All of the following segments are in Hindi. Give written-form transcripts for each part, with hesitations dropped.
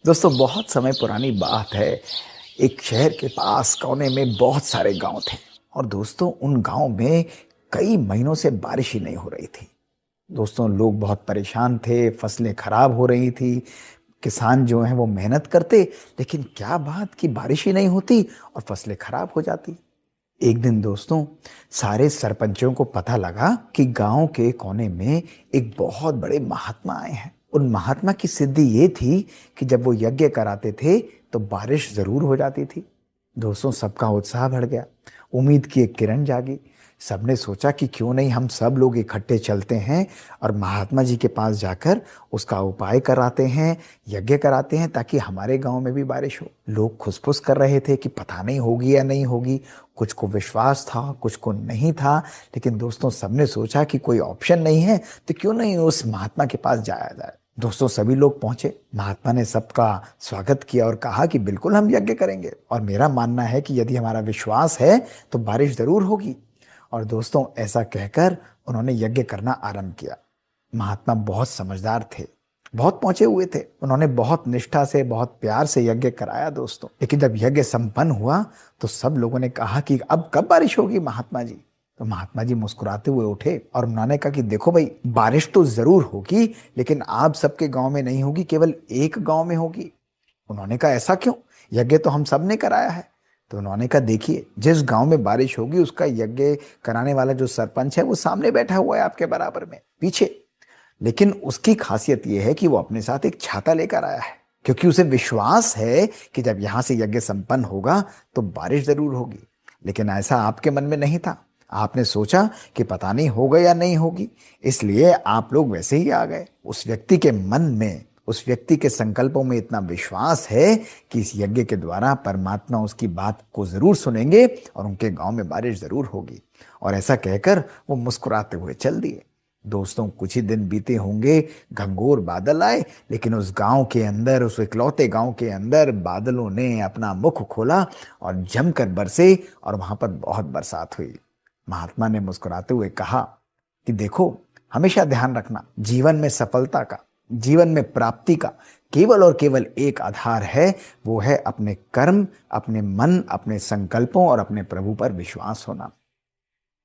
दोस्तों बहुत समय पुरानी बात है। एक शहर के पास कोने में बहुत सारे गांव थे और दोस्तों उन गांव में कई महीनों से बारिश ही नहीं हो रही थी। दोस्तों लोग बहुत परेशान थे, फसलें खराब हो रही थी। किसान जो हैं वो मेहनत करते, लेकिन क्या बात कि बारिश ही नहीं होती और फसलें खराब हो जाती। एक दिन दोस्तों सारे सरपंचों को पता लगा कि गांव के कोने में एक बहुत बड़े महात्मा आए हैं। उन महात्मा की सिद्धि ये थी कि जब वो यज्ञ कराते थे तो बारिश जरूर हो जाती थी। दोस्तों सबका उत्साह बढ़ गया, उम्मीद की एक किरण जागी। सबने सोचा कि क्यों नहीं हम सब लोग इकट्ठे चलते हैं और महात्मा जी के पास जाकर उसका उपाय कराते हैं, यज्ञ कराते हैं ताकि हमारे गांव में भी बारिश हो। लोग खुसफुस कर रहे थे कि पता नहीं होगी या नहीं होगी। कुछ को विश्वास था, कुछ को नहीं था, लेकिन दोस्तों सबने सोचा कि कोई ऑप्शन नहीं है तो क्यों नहीं उस महात्मा के पास जाया जाए। दोस्तों सभी लोग पहुंचे, महात्मा ने सबका स्वागत किया और कहा कि बिल्कुल हम यज्ञ करेंगे और मेरा मानना है कि यदि हमारा विश्वास है तो बारिश जरूर होगी। और दोस्तों ऐसा कहकर उन्होंने यज्ञ करना आरंभ किया। महात्मा बहुत समझदार थे, बहुत पहुंचे हुए थे। उन्होंने बहुत निष्ठा से, बहुत प्यार से यज्ञ कराया दोस्तों। लेकिन जब यज्ञ संपन्न हुआ तो सब लोगों ने कहा कि अब कब बारिश होगी महात्मा जी। तो महात्मा जी मुस्कुराते हुए उठे और उन्होंने कहा कि देखो भाई, बारिश तो जरूर होगी, लेकिन आप सबके गांव में नहीं होगी, केवल एक गांव में होगी। उन्होंने कहा ऐसा क्यों, यज्ञ तो हम सब ने कराया है। तो उन्होंने कहा देखिए, जिस गांव में बारिश होगी उसका यज्ञ कराने वाला जो सरपंच है वो सामने बैठा हुआ है आपके बराबर में पीछे। लेकिन उसकी खासियत यह है कि वो अपने साथ एक छाता लेकर आया है, क्योंकि उसे विश्वास है कि जब यहां से यज्ञ संपन्न होगा तो बारिश जरूर होगी। लेकिन ऐसा आपके मन में नहीं था। आपने सोचा कि पता नहीं होगा या नहीं होगी, इसलिए आप लोग वैसे ही आ गए। उस व्यक्ति के मन में, उस व्यक्ति के संकल्पों में इतना विश्वास है कि इस यज्ञ के द्वारा परमात्मा उसकी बात को जरूर सुनेंगे और उनके गांव में बारिश जरूर होगी। और ऐसा कहकर वो मुस्कुराते हुए चल दिए। दोस्तों कुछ ही दिन बीते होंगे, घंघोर बादल आए, लेकिन उस गांव के अंदर, उस इकलौते गांव के अंदर बादलों ने अपना मुख खोला और जमकर बरसे और वहां पर बहुत बरसात हुई। महात्मा ने मुस्कुराते हुए कहा कि देखो, हमेशा ध्यान रखना, जीवन में सफलता का, जीवन में प्राप्ति का केवल और केवल एक आधार है, वो है अपने कर्म, अपने मन, अपने संकल्पों और अपने प्रभु पर विश्वास होना।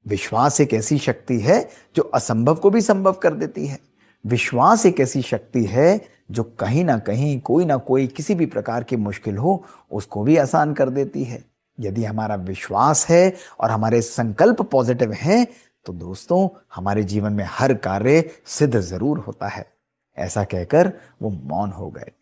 विश्वास एक ऐसी शक्ति है जो असंभव को भी संभव कर देती है। विश्वास एक ऐसी शक्ति है जो कहीं ना कहीं, कोई ना कोई, किसी भी प्रकार की मुश्किल हो उसको भी आसान कर देती है। यदि हमारा विश्वास है और हमारे संकल्प पॉजिटिव हैं तो दोस्तों हमारे जीवन में हर कार्य सिद्ध जरूर होता है। ऐसा कहकर वो मौन हो गए।